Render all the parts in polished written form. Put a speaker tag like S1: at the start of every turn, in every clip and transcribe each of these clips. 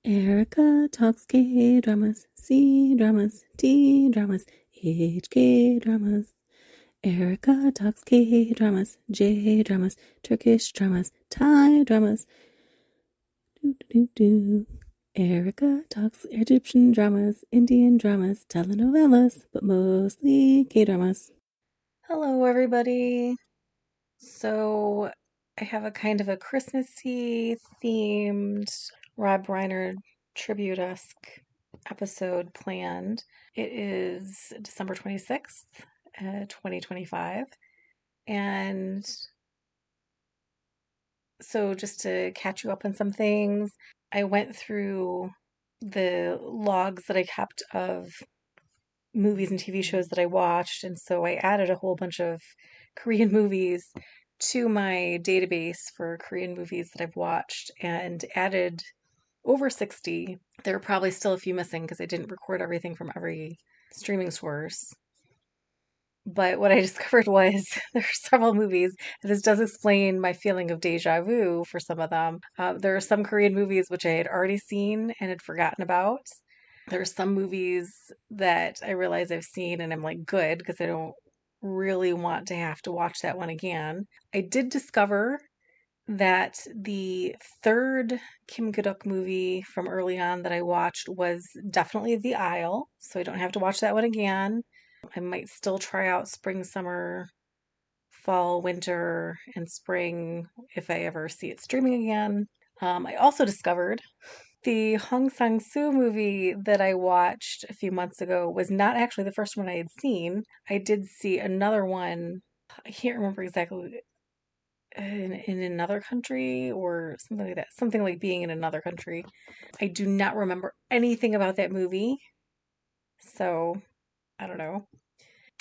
S1: Erika talks K-dramas, C-dramas, T-dramas, HK-dramas. Erika talks K-dramas, J-dramas, Turkish dramas, Thai dramas. Erika talks Egyptian dramas, Indian dramas, telenovelas, but mostly K-dramas. Hello, everybody. So I have a kind of a Christmassy themed Rob Reiner tribute-esque episode planned. It is December 26th, 2025. And so just to catch you up on some things, I went through the logs that I kept of movies and TV shows that I watched, and so I added a whole bunch of Korean movies to my database for Korean movies that I've watched and added over 60. There are probably still a few missing because I didn't record everything from every streaming source. But what I discovered was there are several movies, and this does explain my feeling of deja vu for some of them. There are some Korean movies which I had already seen and had forgotten about. There are some movies that I realize I've seen and I'm like, good, because I don't really want to have to watch that one again. I did discover that the third Kim Ki-duk movie from early on that I watched was definitely The Isle, so I don't have to watch that one again. I might still try out spring, summer, fall, winter, and spring if I ever see it streaming again. I also discovered the Hong Sang-soo movie that I watched a few months ago was not actually the first one I had seen. I did see another one. I can't remember exactly in another country or something like that. Something like being in another country. I do not remember anything about that movie. So, I don't know.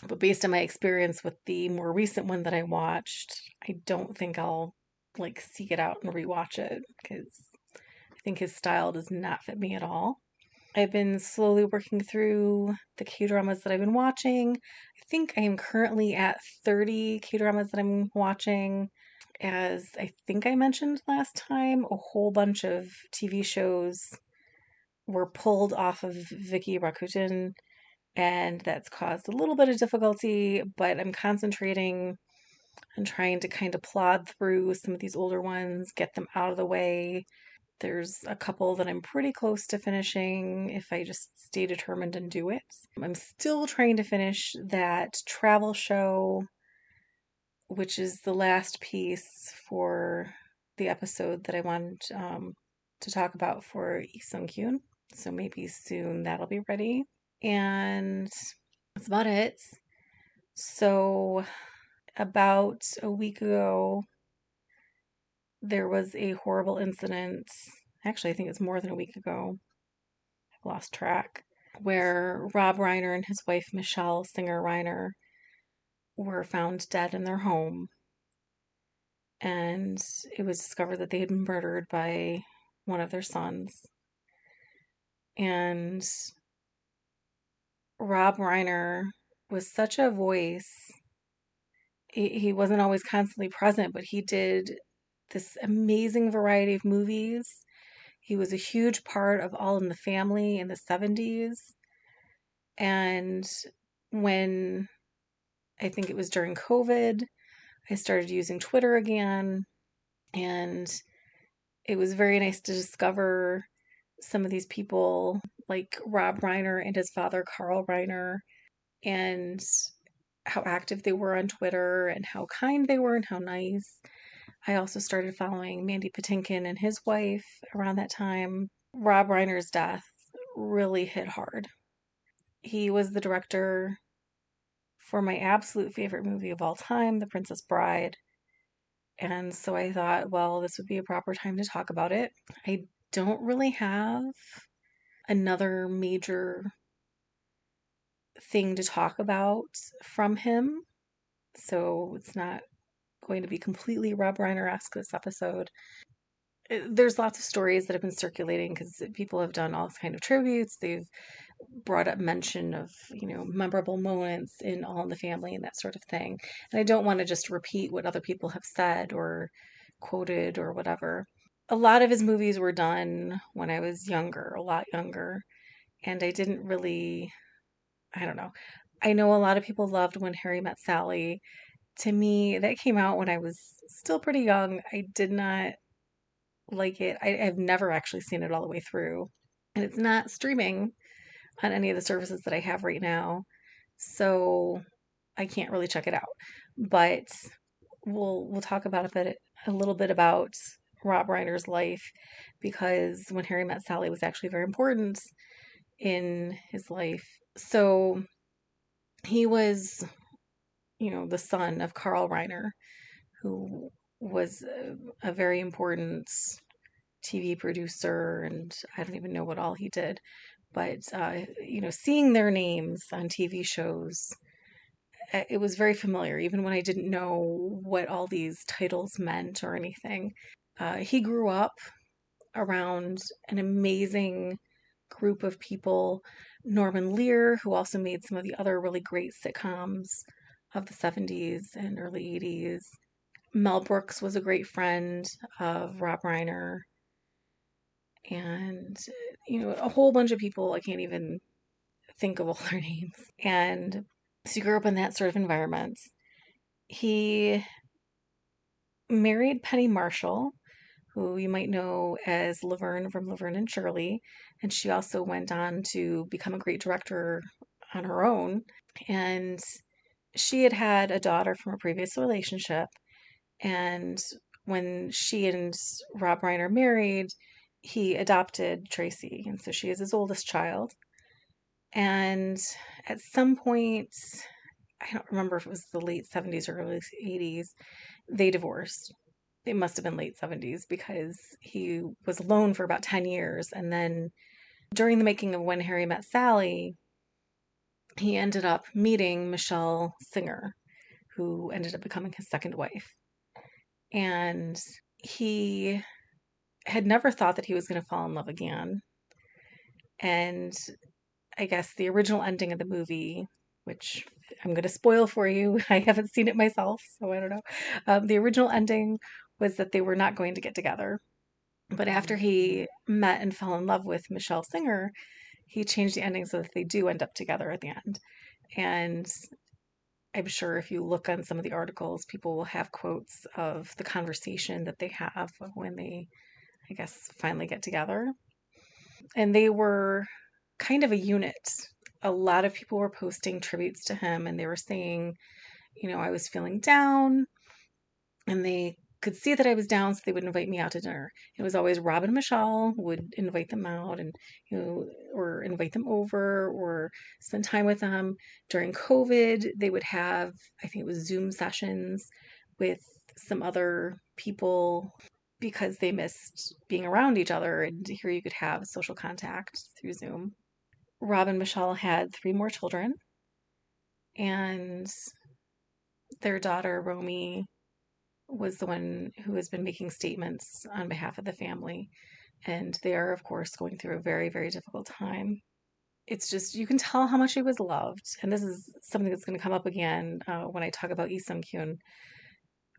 S1: But based on my experience with the more recent one that I watched, I don't think I'll like seek it out and rewatch it because I think his style does not fit me at all. I've been slowly working through the K dramas that I've been watching. I think I am currently at 30 K dramas that I'm watching. As I think I mentioned last time, a whole bunch of TV shows were pulled off of Viki Rakuten, and that's caused a little bit of difficulty, but I'm concentrating on trying to kind of plod through some of these older ones, get them out of the way. There's a couple that I'm pretty close to finishing if I just stay determined and do it. I'm still trying to finish that travel show, which is the last piece for the episode that I wanted to talk about for Lee Sung-kyun. So maybe soon that'll be ready. And that's about it. So about a week ago, there was a horrible incident. Actually, I think it's more than a week ago. I've lost track. Where Rob Reiner and his wife Michelle Singer Reiner were found dead in their home. And it was discovered that they had been murdered by one of their sons. And Rob Reiner was such a voice. He wasn't always constantly present, but he did this amazing variety of movies. He was a huge part of All in the Family in the 70s. And when I think it was during COVID, I started using Twitter again. And it was very nice to discover some of these people like Rob Reiner and his father, Carl Reiner, and how active they were on Twitter and how kind they were and how nice. I also started following Mandy Patinkin and his wife around that time. Rob Reiner's death really hit hard. He was the director for my absolute favorite movie of all time, The Princess Bride. And so I thought, well, this would be a proper time to talk about it. I don't really have another major thing to talk about from him. So it's not going to be completely Rob Reiner-esque this episode. There's lots of stories that have been circulating because people have done all kind of tributes. They've brought up mention of, memorable moments in All in the Family and that sort of thing. And I don't want to just repeat what other people have said or quoted or whatever. a lot of his movies were done when I was younger, a lot younger, and I didn't really, I don't know. I know a lot of people loved When Harry Met Sally. To me, that came out when I was still pretty young. I did not like it. I've never actually seen it all the way through. And it's not streaming on any of the services that I have right now. So I can't really check it out. But we'll talk about a little bit about Rob Reiner's life because When Harry Met Sally was actually very important in his life. So he was, the son of Carl Reiner, who was a very important TV producer, and I don't even know what all he did. But, seeing their names on TV shows, it was very familiar, even when I didn't know what all these titles meant or anything. He grew up around an amazing group of people. Norman Lear, who also made some of the other really great sitcoms of the 70s and early 80s. Mel Brooks was a great friend of Rob Reiner. And, a whole bunch of people. I can't even think of all their names. And so he grew up in that sort of environment. He married Penny Marshall, who you might know as Laverne from Laverne and Shirley. And she also went on to become a great director on her own. And she had had a daughter from a previous relationship. And when she and Rob Reiner married, he adopted Tracy. And so she is his oldest child. And at some point, I don't remember if it was the late 70s or early 80s, they divorced. It must have been late 70s because he was alone for about 10 years. And then during the making of When Harry Met Sally, he ended up meeting Michelle Singer, who ended up becoming his second wife. And he had never thought that he was going to fall in love again. And I guess the original ending of the movie, which I'm going to spoil for you, I haven't seen it myself, so I don't know. The original ending was that they were not going to get together. But after he met and fell in love with Michelle Singer, he changed the ending so that they do end up together at the end. And I'm sure if you look on some of the articles, people will have quotes of the conversation that they have when they, I guess, finally get together. And they were kind of a unit. A lot of people were posting tributes to him and they were saying, I was feeling down and they could see that I was down, so they would invite me out to dinner. It was always Rob and Michelle would invite them out and, or invite them over or spend time with them. During COVID, they would have, I think it was Zoom sessions with some other people because they missed being around each other, and here you could have social contact through Zoom. Rob and Michelle had three more children, and their daughter, Romy, was the one who has been making statements on behalf of the family. And they are, of course, going through a very, very difficult time. It's just, you can tell how much he was loved. And this is something that's going to come up again when I talk about Lee Sung-kyun,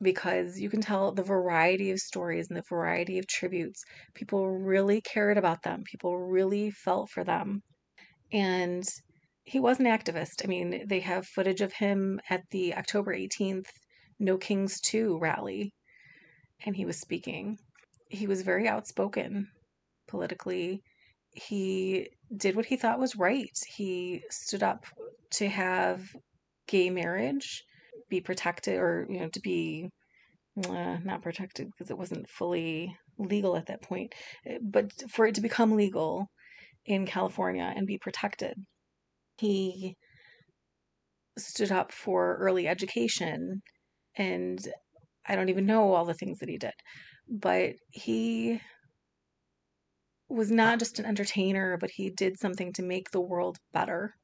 S1: because you can tell the variety of stories and the variety of tributes. People really cared about them, people really felt for them. And he was an activist. I mean, they have footage of him at the October 18th No Kings 2 rally, and he was speaking. He was very outspoken politically. He did what he thought was right. He stood up to have gay marriage be protected, or, to be not protected because it wasn't fully legal at that point, but for it to become legal in California and be protected. He stood up for early education, and I don't even know all the things that he did, but he was not just an entertainer, but he did something to make the world better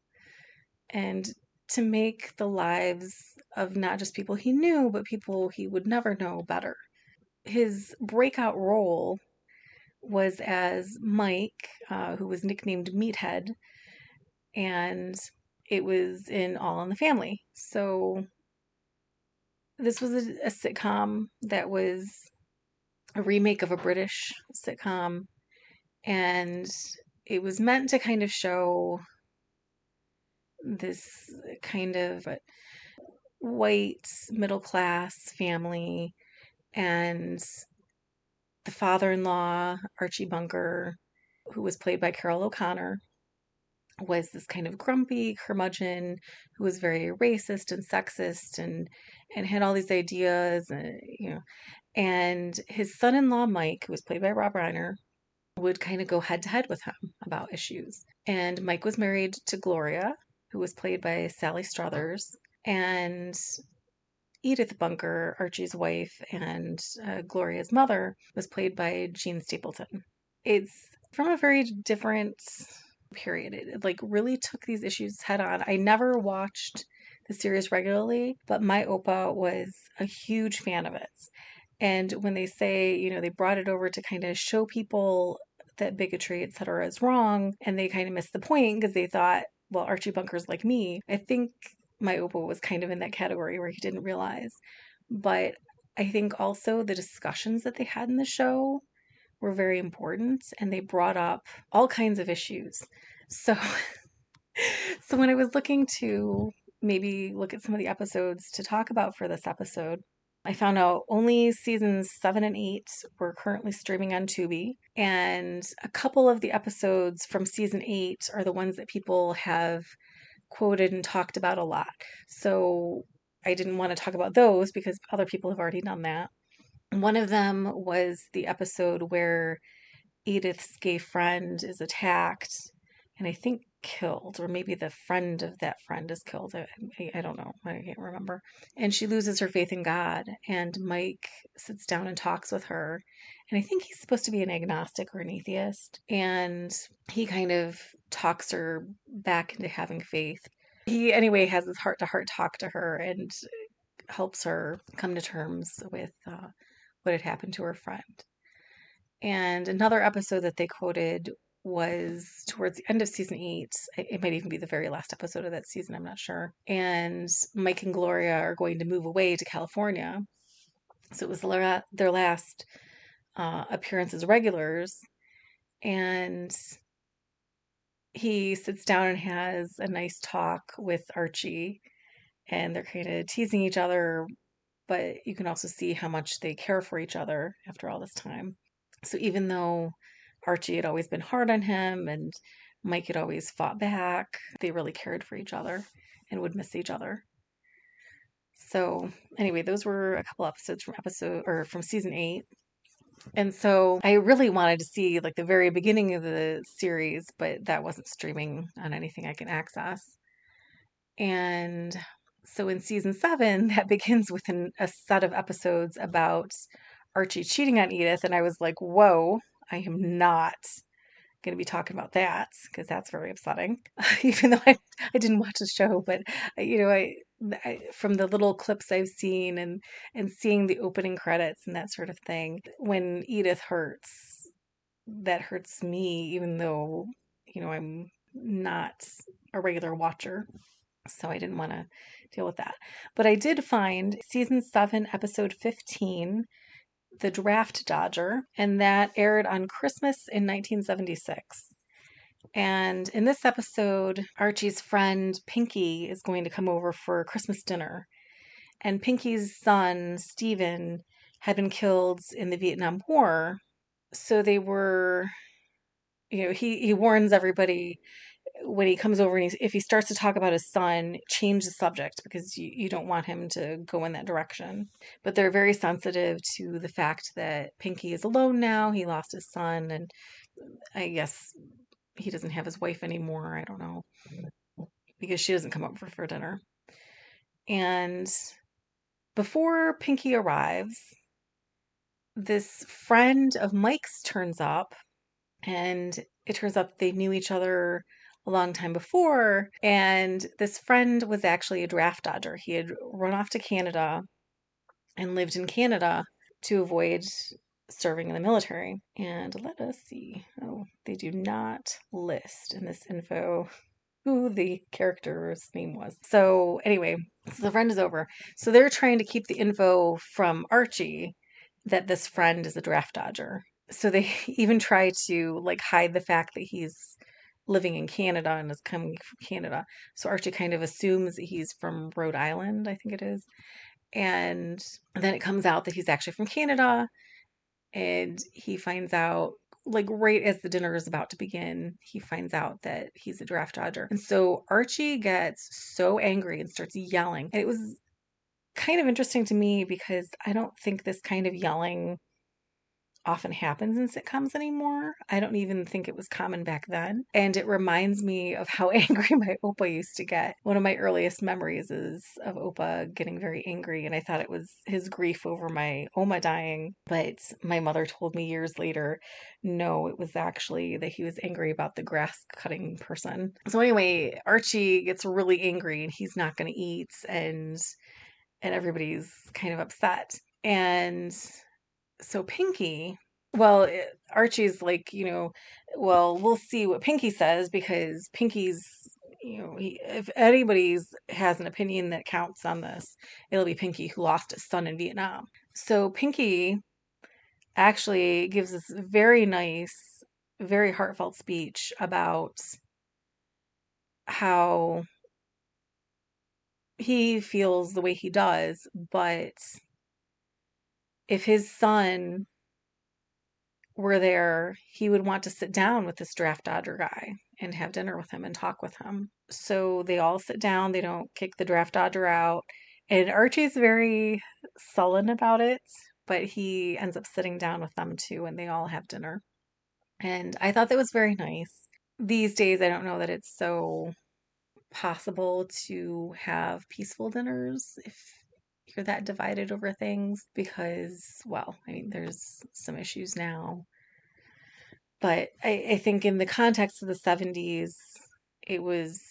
S1: and to make the lives of not just people he knew, but people he would never know better. His breakout role was as Mike, who was nicknamed Meathead, and it was in All in the Family. So this was a sitcom that was a remake of a British sitcom, and it was meant to kind of show this kind of white middle class family, and the father-in-law, Archie Bunker, who was played by Carol O'Connor, was this kind of grumpy curmudgeon who was very racist and sexist, and had all these ideas, and his son-in-law Mike, who was played by Rob Reiner, would kind of go head to head with him about issues. And Mike was married to Gloria, who was played by Sally Struthers, and Edith Bunker, Archie's wife, and Gloria's mother, was played by Jean Stapleton. It's from a very different period. It like really took these issues head on. I never watched the series regularly, but my Opa was a huge fan of it. And when they say, they brought it over to kind of show people that bigotry, etc., is wrong, and they kind of missed the point because they thought, well, Archie Bunker's like me. I think my Opa was kind of in that category where he didn't realize. But I think also the discussions that they had in the show were very important, and they brought up all kinds of issues. So, so when I was looking to maybe look at some of the episodes to talk about for this episode, I found out only seasons 7 and 8 were currently streaming on Tubi, and a couple of the episodes from season 8 are the ones that people have quoted and talked about a lot. So I didn't want to talk about those because other people have already done that. One of them was the episode where Edith's gay friend is attacked and I think killed, or maybe the friend of that friend is killed. I don't know. I can't remember. And she loses her faith in God, and Mike sits down and talks with her. And I think he's supposed to be an agnostic or an atheist. And he kind of talks her back into having faith. He, anyway, has this heart to heart talk to her and helps her come to terms with what had happened to her friend. And another episode that they quoted was towards the end of season 8. It might even be the very last episode of that season, I'm not sure. And Mike and Gloria are going to move away to California. So it was their last appearance as regulars. And he sits down and has a nice talk with Archie. And they're kind of teasing each other, but you can also see how much they care for each other after all this time. So even though Archie had always been hard on him and Mike had always fought back, they really cared for each other and would miss each other. So anyway, those were a couple episodes from season 8. And so I really wanted to see like the very beginning of the series, but that wasn't streaming on anything I can access. And so in season 7, that begins with a set of episodes about Archie cheating on Edith. And I was like, whoa, I am not going to be talking about that because that's very upsetting. Even though I didn't watch the show, but from the little clips I've seen and seeing the opening credits and that sort of thing, when Edith hurts, that hurts me, even though, I'm not a regular watcher. So I didn't want to deal with that. But I did find season 7, episode 15, The Draft Dodger, and that aired on Christmas in 1976. And in this episode, Archie's friend Pinky is going to come over for Christmas dinner. And Pinky's son, Steven, had been killed in the Vietnam War. So they were, he warns everybody when he comes over and if he starts to talk about his son, change the subject because you don't want him to go in that direction. But they're very sensitive to the fact that Pinky is alone now. He lost his son, and I guess he doesn't have his wife anymore. I don't know, because she doesn't come over for dinner. And before Pinky arrives, this friend of Mike's turns up, and it turns out they knew each other a long time before, and this friend was actually a draft dodger. He had run off to Canada and lived in Canada to avoid serving in the military. And let us see. Oh, they do not list in this info who the character's name was. So anyway, so the friend is over. So they're trying to keep the info from Archie, that this friend is a draft dodger. So they even try to like hide the fact that he's living in Canada and is coming from Canada. So Archie kind of assumes that he's from Rhode Island, I think it is. And then it comes out that he's actually from Canada, and he finds out like right as the dinner is about to begin, he finds out that he's a draft dodger. And so Archie gets so angry and starts yelling. And it was kind of interesting to me because I don't think this kind of yelling often happens in sitcoms anymore. I don't even think it was common back then. And it reminds me of how angry my Opa used to get. One of my earliest memories is of Opa getting very angry, and I thought it was his grief over my Oma dying. But my mother told me years later, no, it was actually that he was angry about the grass cutting person. So anyway, Archie gets really angry and he's not going to eat, and everybody's kind of upset. And so Pinky, well, Archie's like, well, we'll see what Pinky says because Pinky's, if anybody's has an opinion that counts on this, it'll be Pinky who lost his son in Vietnam. So Pinky actually gives this very nice, very heartfelt speech about how he feels the way he does, but if his son were there, he would want to sit down with this draft dodger guy and have dinner with him and talk with him. So they all sit down, they don't kick the draft dodger out. And Archie's very sullen about it, but he ends up sitting down with them too, and they all have dinner. And I thought that was very nice. These days, I don't know that it's so possible to have peaceful dinners if you're that divided over things because, well, I mean, there's some issues now. But I think in the context of the 70s, it was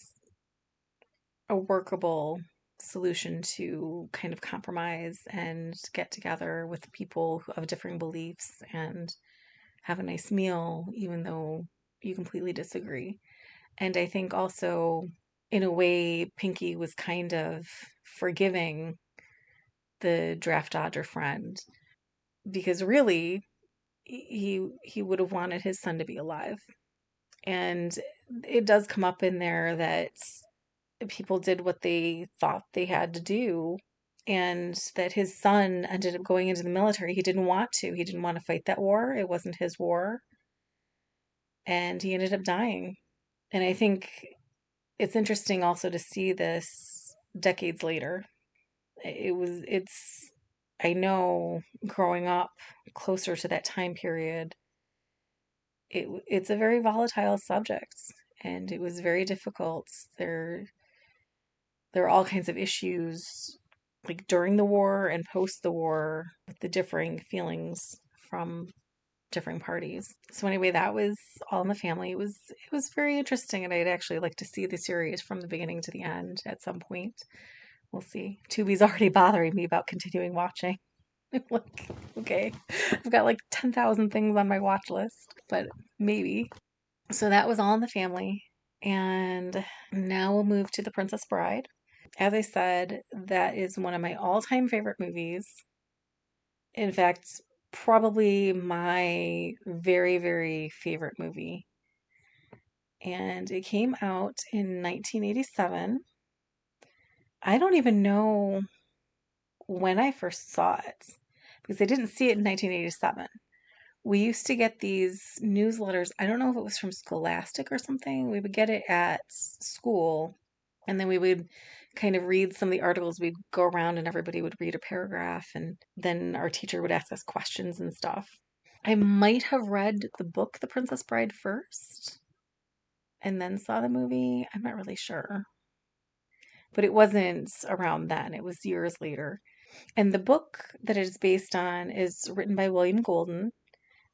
S1: a workable solution to kind of compromise and get together with people of differing beliefs and have a nice meal, even though you completely disagree. And I think also, in a way, Pinky was kind of forgiving the draft dodger friend because really he would have wanted his son to be alive. And it does come up in there that people did what they thought they had to do, and that his son ended up going into the military. He didn't want to. He didn't want to fight that war. It wasn't his war. And he ended up dying. And I think it's interesting also to see this decades later. I know growing up closer to that time period, it's a very volatile subject and it was very difficult. There are all kinds of issues like during the war and post the war with the differing feelings from differing parties. So anyway, that was All in the Family. It was very interesting, and I'd actually like to see the series from the beginning to the end at some point. We'll see. Tubi's already bothering me about continuing watching. Like, okay, I've got like 10,000 things on my watch list, but maybe. So that was All in the Family. And now we'll move to The Princess Bride. As I said, that is one of my all-time favorite movies. In fact, probably my very, very favorite movie. And it came out in 1987. I don't even know when I first saw it because I didn't see it in 1987. We used to get these newsletters. I don't know if it was from Scholastic or something. We would get it at school, and then we would kind of read some of the articles. We'd go around and everybody would read a paragraph, and then our teacher would ask us questions and stuff. I might have read the book The Princess Bride first and then saw the movie. I'm not really sure. But it wasn't around then, it was years later. And the book that it is based on is written by William Golden,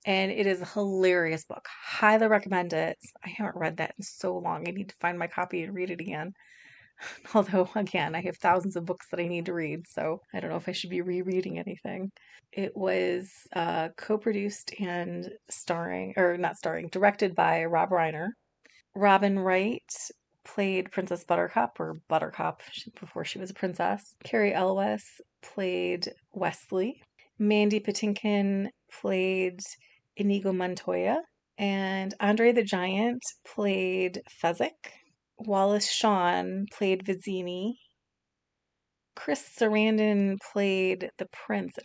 S1: and it is a hilarious book. Highly recommend it. I haven't read that in so long. I need to find my copy and read it again. Although, again, I have thousands of books that I need to read, so I don't know if I should be rereading anything. It was co-produced and directed by Rob Reiner. Robin Wright played Princess Buttercup, or Buttercup before she was a princess. Carrie Elwes played Wesley. Mandy Patinkin played Inigo Montoya, and Andre the Giant played Fezzik. Wallace Shawn played Vizzini. Chris Sarandon played the prince.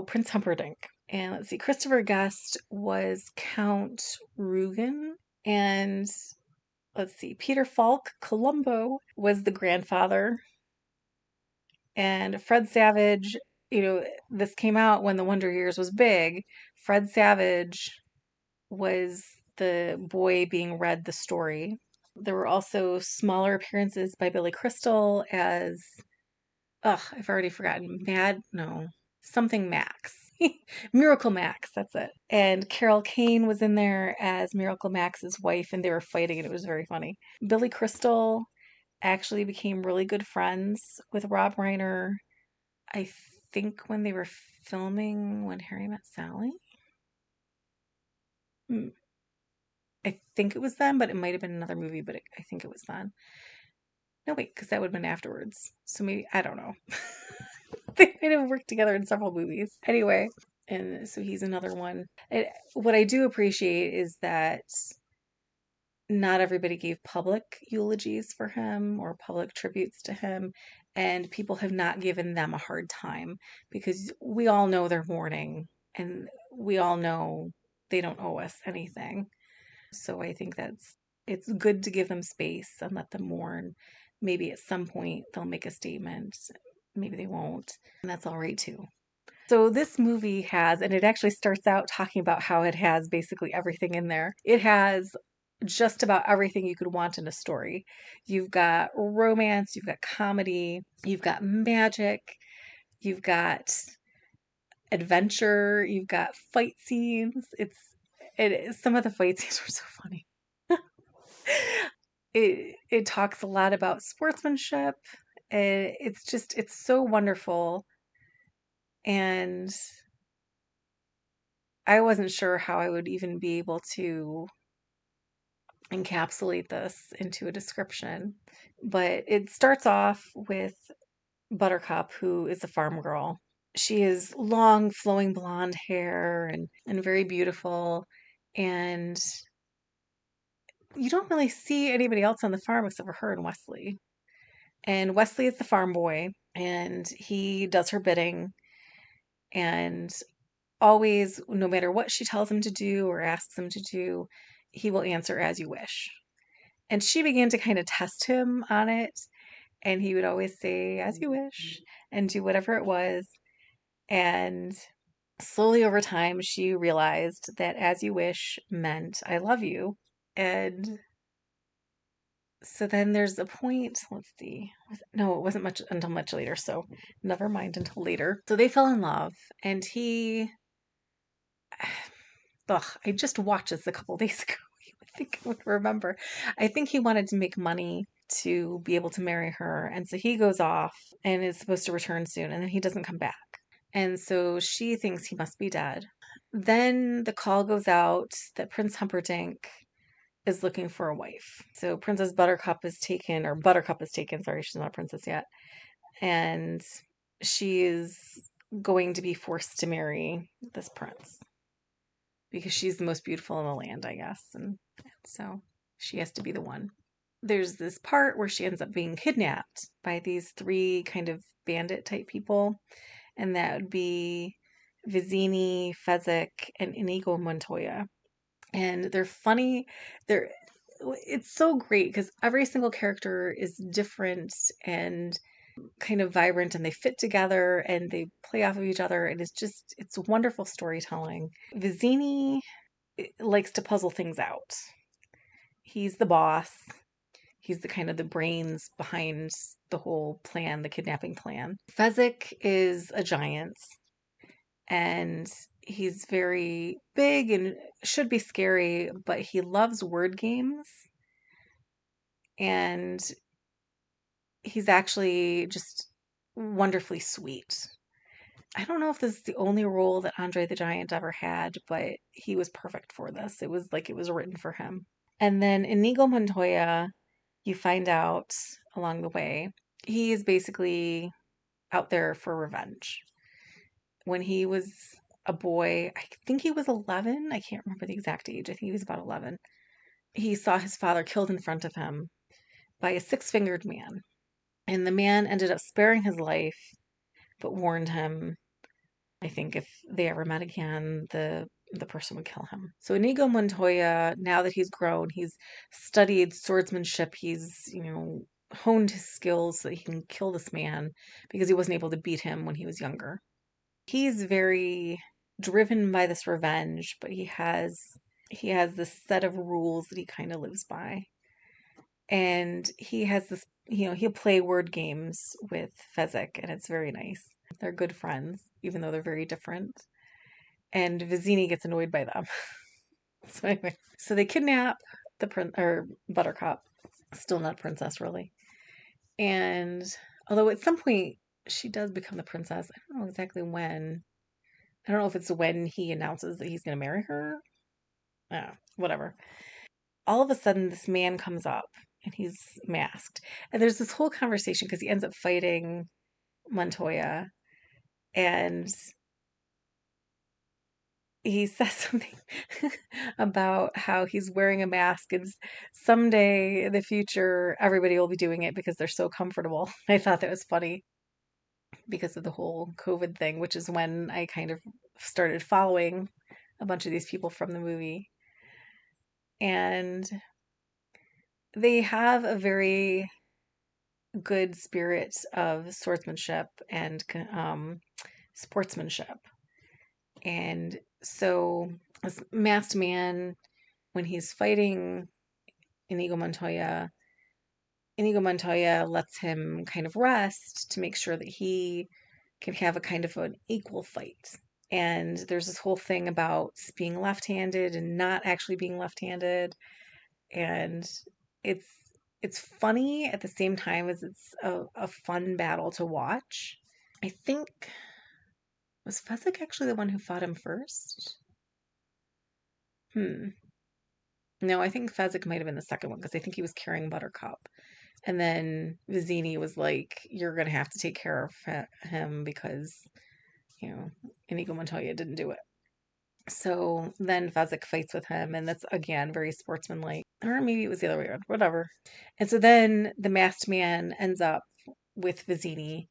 S1: Prince Humperdinck. And let's see, Christopher Guest was Count Rugen. And let's see, Peter Falk, Columbo, was the grandfather. And Fred Savage, this came out when The Wonder Years was big. Fred Savage was the boy being read the story. There were also smaller appearances by Billy Crystal as, I've already forgotten. Something Max. Miracle Max, that's it. And Carol Kane was in there as Miracle Max's wife, and they were fighting, and it was very funny. Billy Crystal actually became really good friends with Rob Reiner, I think when they were filming When Harry Met Sally. Hmm. I think it was then, but it might have been another movie, but I think it was then. No, wait, because that would have been afterwards. So maybe, I don't know. They might have worked together in several movies. Anyway, and so he's another one. What I do appreciate is that not everybody gave public eulogies for him or public tributes to him, and people have not given them a hard time because we all know they're mourning and we all know they don't owe us anything. So I think it's good to give them space and let them mourn. Maybe at some point they'll make a statement, maybe they won't, and that's all right too. So this movie has, and it actually starts out talking about how it has basically everything in there. It has just about everything you could want in a story. You've got romance, you've got comedy, you've got magic, you've got adventure, you've got fight scenes. Some of the fight scenes were so funny. It talks a lot about sportsmanship. It's so wonderful, and I wasn't sure how I would even be able to encapsulate this into a description. But it starts off with Buttercup, who is a farm girl. She has long, flowing blonde hair and very beautiful. And you don't really see anybody else on the farm except for her and Wesley. And Wesley is the farm boy, and he does her bidding. And always, no matter what she tells him to do or asks him to do, he will answer as you wish. And she began to kind of test him on it. And he would always say, as you wish, and do whatever it was. And slowly over time, she realized that as you wish meant I love you. And so then there's a point, let's see. No, it wasn't much until much later. So never mind until later. So they fell in love. And I just watched this a couple days ago. I think I would remember. I think he wanted to make money to be able to marry her. And so he goes off and is supposed to return soon. And then he doesn't come back. And so she thinks he must be dead. Then the call goes out that Prince Humperdinck is looking for a wife. So Princess Buttercup is taken, or Buttercup is taken, sorry, she's not a princess yet. And she is going to be forced to marry this prince because she's the most beautiful in the land, I guess. And so she has to be the one. There's this part where she ends up being kidnapped by these three kind of bandit type people, and that would be Vizzini, Fezzik, and Inigo Montoya. And they're funny. It's so great because every single character is different and kind of vibrant, and they fit together and they play off of each other, and it's wonderful storytelling. Vizzini likes to puzzle things out. He's the boss. He's the kind of the brains behind the whole plan, the kidnapping plan. Fezzik is a giant, and he's very big and should be scary, but he loves word games. And he's actually just wonderfully sweet. I don't know if this is the only role that Andre the Giant ever had, but he was perfect for this. It was like it was written for him. And then Inigo Montoya, you find out along the way, he is basically out there for revenge. when he was a boy, I think he was 11. I can't remember the exact age. I think he was about 11. He saw his father killed in front of him by a six-fingered man. And the man ended up sparing his life, but warned him, I think if they ever met again, the person would kill him. So Inigo Montoya, now that he's grown, he's studied swordsmanship, he's, honed his skills so that he can kill this man because he wasn't able to beat him when he was younger. He's very driven by this revenge, but he has this set of rules that he kind of lives by. And he has this, he'll play word games with Fezzik, and it's very nice. They're good friends, even though they're very different. And Vizzini gets annoyed by them. So anyway, so they kidnap the Buttercup, still not princess really. And although at some point she does become the princess, I don't know exactly when. I don't know if it's when he announces that he's going to marry her. Whatever. All of a sudden, this man comes up and he's masked. And there's this whole conversation because he ends up fighting Montoya, and he says something about how he's wearing a mask and someday in the future everybody will be doing it because they're so comfortable. I thought that was funny because of the whole COVID thing, which is when I kind of started following a bunch of these people from the movie. And they have a very good spirit of swordsmanship and sportsmanship. And so this masked man, when he's fighting Inigo Montoya, Inigo Montoya lets him kind of rest to make sure that he can have a kind of an equal fight. And there's this whole thing about being left-handed and not actually being left-handed. And it's it's funny at the same time as it's a fun battle to watch. I think, was Fezzik actually the one who fought him first? Hmm. No, I think Fezzik might have been the second one because I think he was carrying Buttercup. And then Vizzini was like, "You're gonna have to take care of him because, you know, Inigo Montoya didn't do it." So then Fezzik fights with him, and that's again very sportsmanlike. Or maybe it was the other way around, whatever. And so then the masked man ends up with Vizzini,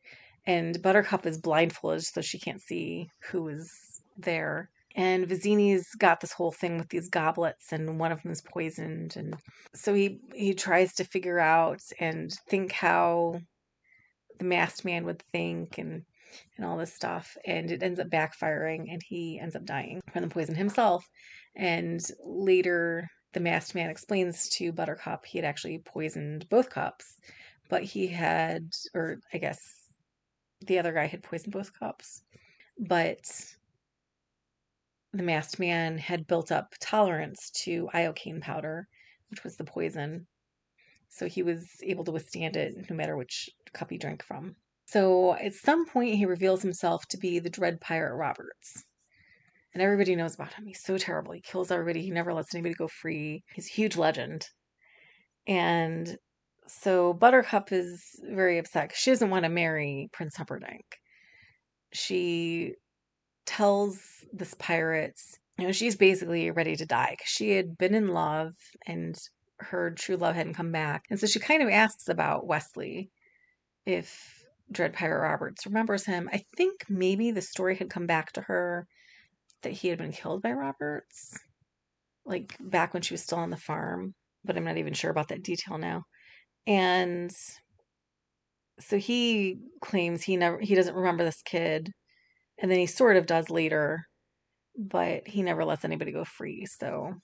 S1: and Buttercup is blindfolded so she can't see who is there. And Vizzini's got this whole thing with these goblets, and one of them is poisoned. And so he tries to figure out and think how the masked man would think, and all this stuff, and it ends up backfiring, and he ends up dying from the poison himself. And later the masked man explains to Buttercup he had actually poisoned both cups, but he had, or I guess the other guy had poisoned both cups, but the masked man had built up tolerance to iocane powder, which was the poison, so he was able to withstand it no matter which cup he drank from. So at some point, he reveals himself to be the Dread Pirate Roberts. And everybody knows about him. He's so terrible. He kills everybody. He never lets anybody go free. He's a huge legend. And so Buttercup is very upset because she doesn't want to marry Prince Humperdinck. She tells this pirate, she's basically ready to die because she had been in love and her true love hadn't come back. And so she kind of asks about Wesley, if Dread Pirate Roberts remembers him. I think maybe the story had come back to her that he had been killed by Roberts, like back when she was still on the farm, but I'm not even sure about that detail now. And so he claims he doesn't remember this kid, and then he sort of does later, but he never lets anybody go free, so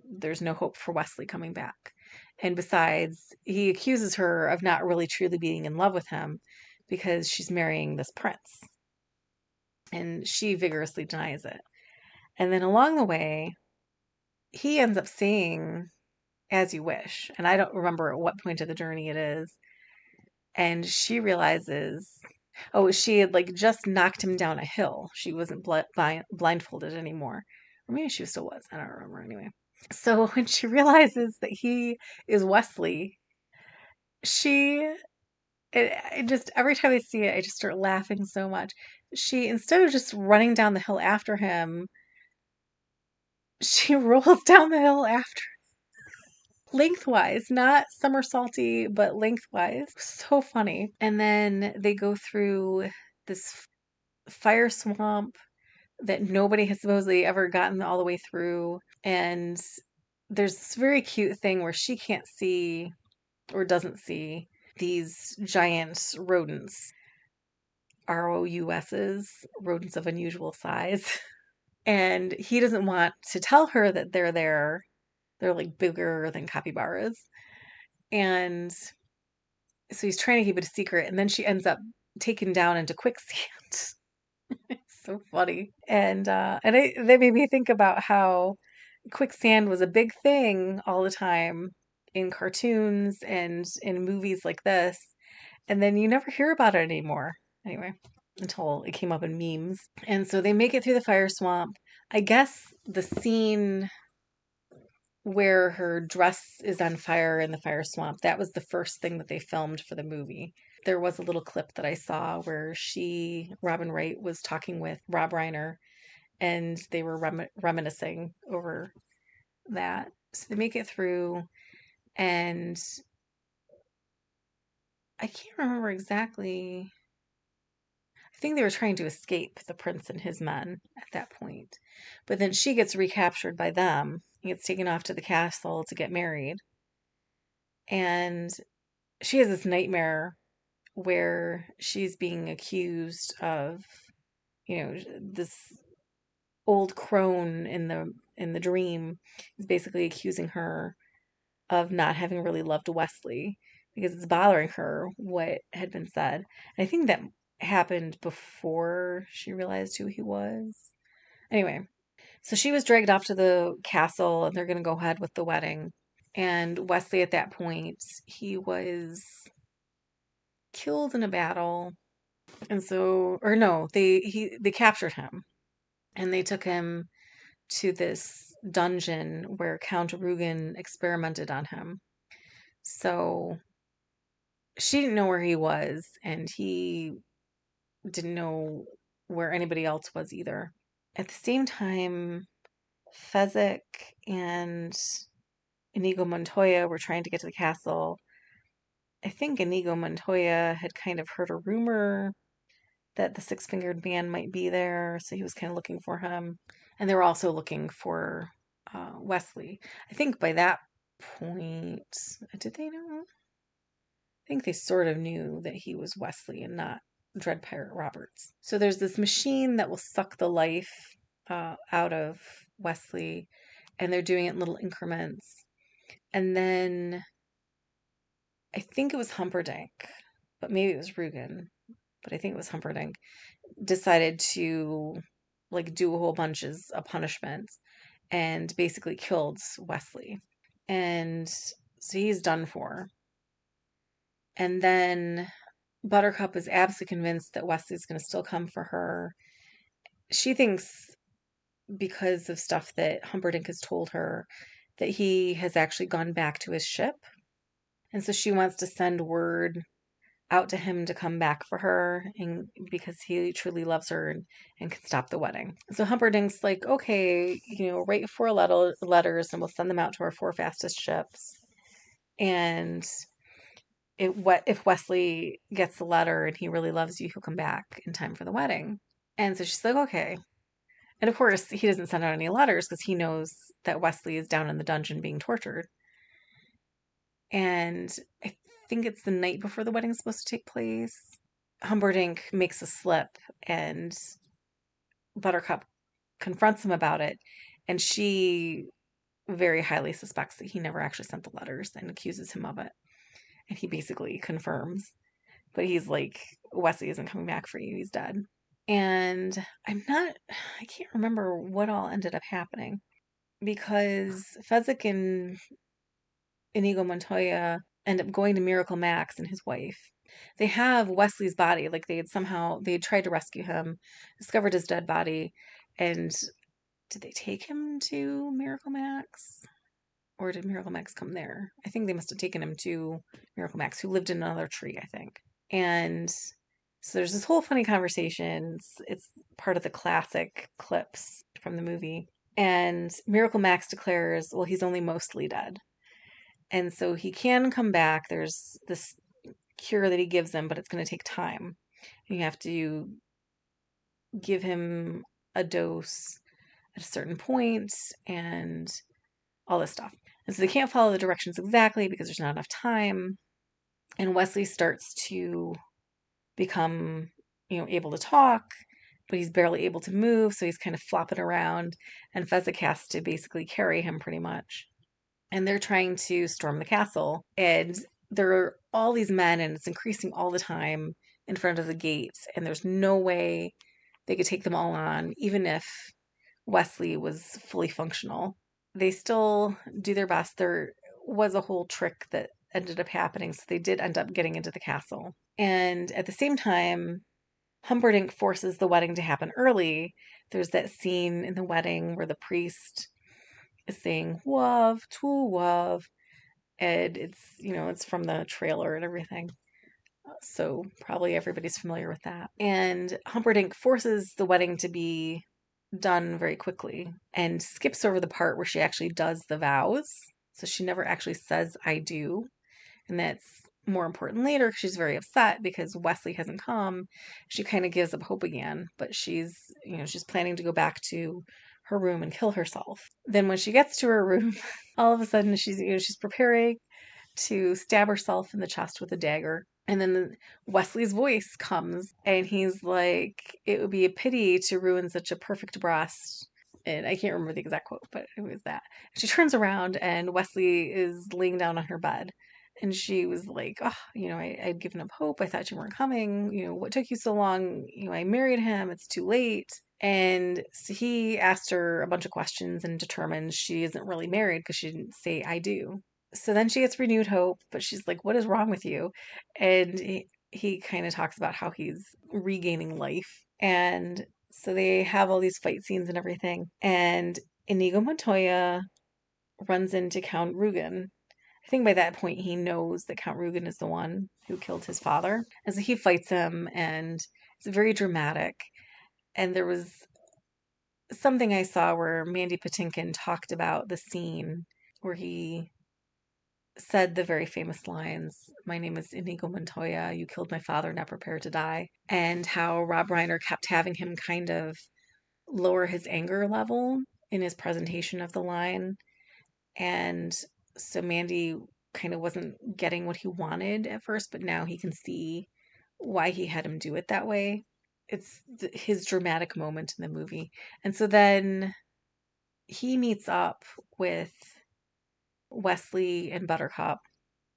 S1: there's no hope for Wesley coming back. And besides, he accuses her of not really truly being in love with him because she's marrying this prince. And she vigorously denies it. And then along the way, he ends up saying, "As you wish." And I don't remember at what point of the journey it is. And she realizes, oh, she had like just knocked him down a hill. She wasn't blindfolded anymore. Or maybe she still was. I don't remember anyway. So when she realizes that he is Wesley, she it just every time I see it, I just start laughing so much. She instead of just running down the hill after him, she rolls down the hill after lengthwise, not somersaulty, but lengthwise. So funny. And then they go through this fire swamp that nobody has supposedly ever gotten all the way through. And there's this very cute thing where she can't see or doesn't see these giant rodents, ROUSs, rodents of unusual size. And he doesn't want to tell her that they're there. They're like bigger than capybaras. And so he's trying to keep it a secret. And then she ends up taken down into quicksand. It's so funny. And that made me think about how quicksand was a big thing all the time in cartoons and in movies like this. And then you never hear about it anymore. Anyway, until it came up in memes. And so they make it through the fire swamp. I guess the scene where her dress is on fire in the fire swamp, that was the first thing that they filmed for the movie. There was a little clip that I saw where Robin Wright, was talking with Rob Reiner, and they were reminiscing over that. So they make it through, and I can't remember exactly. I think they were trying to escape the prince and his men at that point. But then she gets recaptured by them and gets taken off to the castle to get married. And she has this nightmare where she's being accused of, this old crone in the dream is basically accusing her of not having really loved Wesley because it's bothering her what had been said. And I think that happened before she realized who he was. Anyway, so she was dragged off to the castle and they're going to go ahead with the wedding. And Wesley, at that point, he was killed in a battle. And so, or no, they captured him and they took him to this dungeon where Count Rugen experimented on him. So she didn't know where he was, and he didn't know where anybody else was either. At the same time, Fezzik and Inigo Montoya were trying to get to the castle. I think Inigo Montoya had kind of heard a rumor that the six-fingered man might be there, so he was kind of looking for him. And they were also looking for Wesley. I think by that point, did they know? I think they sort of knew that he was Wesley and not Dread Pirate Roberts. So there's this machine that will suck the life out of Wesley, and they're doing it in little increments. And then I think it was Humperdinck, but maybe it was Rugen, but I think it was Humperdinck, decided to like do a whole bunch of punishments and basically killed Wesley. And so he's done for. And then Buttercup is absolutely convinced that Wesley's going to still come for her. She thinks, because of stuff that Humperdinck has told her, that he has actually gone back to his ship. And so she wants to send word out to him to come back for her, and because he truly loves her and can stop the wedding. So Humperdinck's like, okay, write 4 letters and we'll send them out to our 4 fastest ships. And if Wesley gets the letter and he really loves you, he'll come back in time for the wedding. And so she's like, okay. And of course, he doesn't send out any letters because he knows that Wesley is down in the dungeon being tortured. And I think it's the night before the wedding's supposed to take place. Humperdinck makes a slip and Buttercup confronts him about it. And she very highly suspects that he never actually sent the letters and accuses him of it. And he basically confirms. But he's like, Wesley isn't coming back for you. He's dead. And I can't remember what all ended up happening because Fezzik and Inigo Montoya end up going to Miracle Max and his wife. They have Wesley's body, like they had tried to rescue him, discovered his dead body, and did they take him to Miracle Max? Or did Miracle Max come there? I think they must have taken him to Miracle Max, who lived in another tree, I think. And so there's this whole funny conversation. It's part of the classic clips from the movie. And Miracle Max declares, well, he's only mostly dead. And so he can come back. There's this cure that he gives him, but it's going to take time. You have to give him a dose at a certain point and all this stuff. And so they can't follow the directions exactly because there's not enough time. And Wesley starts to become, able to talk, but he's barely able to move. So he's kind of flopping around. And Fezzik has to basically carry him pretty much. And they're trying to storm the castle. And there are all these men, and it's increasing all the time in front of the gates. And there's no way they could take them all on, even if Wesley was fully functional. They still do their best. There was a whole trick that ended up happening, so they did end up getting into the castle. And at the same time, Humperdinck forces the wedding to happen early. There's that scene in the wedding where the priest is saying "wov to wov," and it's from the trailer and everything. So probably everybody's familiar with that. And Humperdinck forces the wedding to be done very quickly and skips over the part where she actually does the vows. So she never actually says "I do." And that's more important later because she's very upset because Wesley hasn't come. She kind of gives up hope again, but she's planning to go back to her room and kill herself. Then when she gets to her room, all of a sudden she's preparing to stab herself in the chest with a dagger. And then Wesley's voice comes and he's like, "It would be a pity to ruin such a perfect breast." And I can't remember the exact quote, but it was that. She turns around and Wesley is laying down on her bed. And she was like, "Oh, I'd given up hope. I thought you weren't coming. What took you so long? I married him. It's too late." And so he asked her a bunch of questions and determines she isn't really married because she didn't say "I do." So then she gets renewed hope, but she's like, "What is wrong with you?" And he kind of talks about how he's regaining life. And so they have all these fight scenes and everything. And Inigo Montoya runs into Count Rugen. I think by that point he knows that Count Rugen is the one who killed his father. And so he fights him, and it's very dramatic. And there was something I saw where Mandy Patinkin talked about the scene where he said the very famous lines, "My name is Inigo Montoya, you killed my father, now prepare to die," and how Rob Reiner kept having him kind of lower his anger level in his presentation of the line. And so Mandy kind of wasn't getting what he wanted at first, but now he can see why he had him do it that way. It's his dramatic moment in the movie. And so then he meets up with Wesley and Buttercup,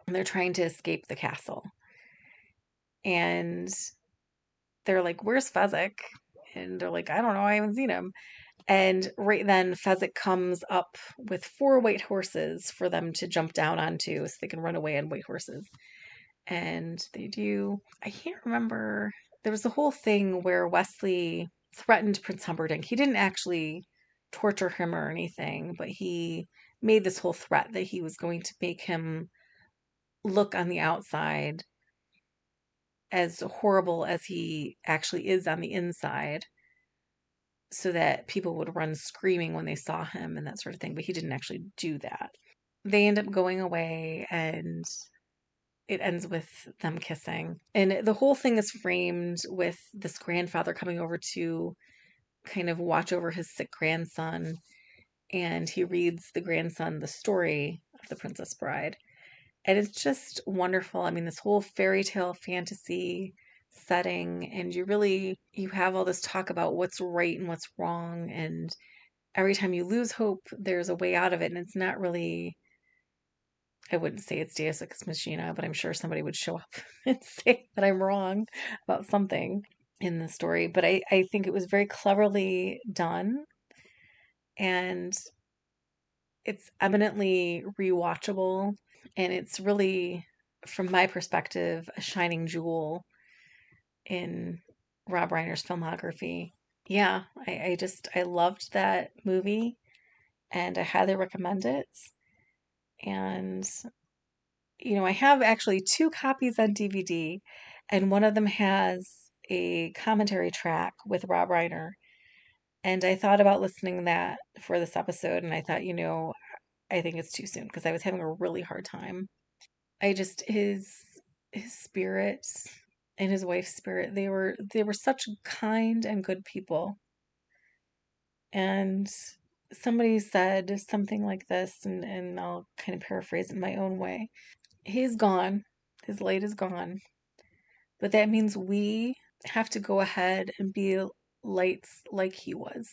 S1: and they're trying to escape the castle. And they're like, "Where's Fezzik?" And they're like, "I don't know, I haven't seen him." And right then, Fezzik comes up with 4 white horses for them to jump down onto so they can run away on white horses. And they do. I can't remember. There was the whole thing where Wesley threatened Prince Humperdinck. He didn't actually torture him or anything, but he made this whole threat that he was going to make him look on the outside as horrible as he actually is on the inside, so that people would run screaming when they saw him and that sort of thing, but he didn't actually do that. They end up going away and it ends with them kissing. And the whole thing is framed with this grandfather coming over to kind of watch over his sick grandson, and he reads the grandson the story of the Princess Bride. And it's just wonderful. I mean, this whole fairy tale fantasy setting, and you have all this talk about what's right and what's wrong, and every time you lose hope, there's a way out of it. And it's not really, I wouldn't say it's Deus Ex Machina, but I'm sure somebody would show up and say that I'm wrong about something in the story. But I think it was very cleverly done, and it's eminently rewatchable, and it's really, from my perspective, a shining jewel in Rob Reiner's filmography. Yeah, I loved that movie, and I highly recommend it. And I have actually 2 copies on DVD, And one of them has a commentary track with Rob Reiner. And I thought about listening to that for this episode, and I thought, I think it's too soon because I was having a really hard time. I just his spirit and his wife's spirit, they were such kind and good people. And somebody said something like this, and I'll kind of paraphrase it in my own way. He's gone. His light is gone. But that means we have to go ahead and be lights like he was.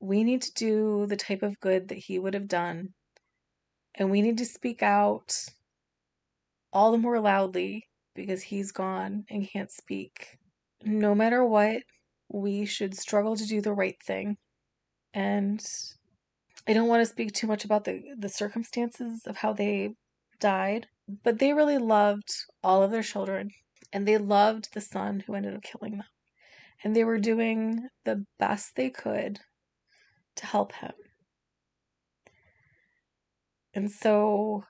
S1: We need to do the type of good that he would have done. And we need to speak out all the more loudly because he's gone and can't speak. No matter what, we should struggle to do the right thing. And I don't want to speak too much about the circumstances of how they died, but they really loved all of their children, and they loved the son who ended up killing them. And they were doing the best they could to help him. And so,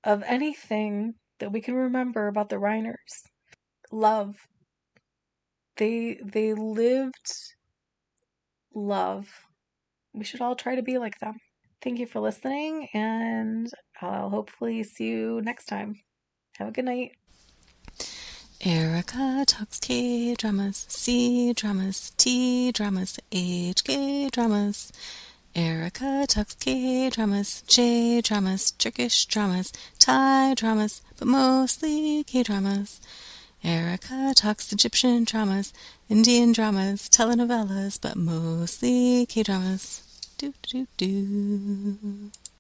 S1: of anything that we can remember about the Reiners, love. They lived love. We should all try to be like them. Thank you for listening, and I'll hopefully see you next time. Have a good night.
S2: Erika talks K-dramas, C-dramas, T-dramas, HK-dramas. Erika talks K-dramas, J-dramas, Turkish dramas, Thai dramas, but mostly K-dramas. Erika talks Egyptian dramas, Indian dramas, telenovelas, but mostly K-dramas. Do do do.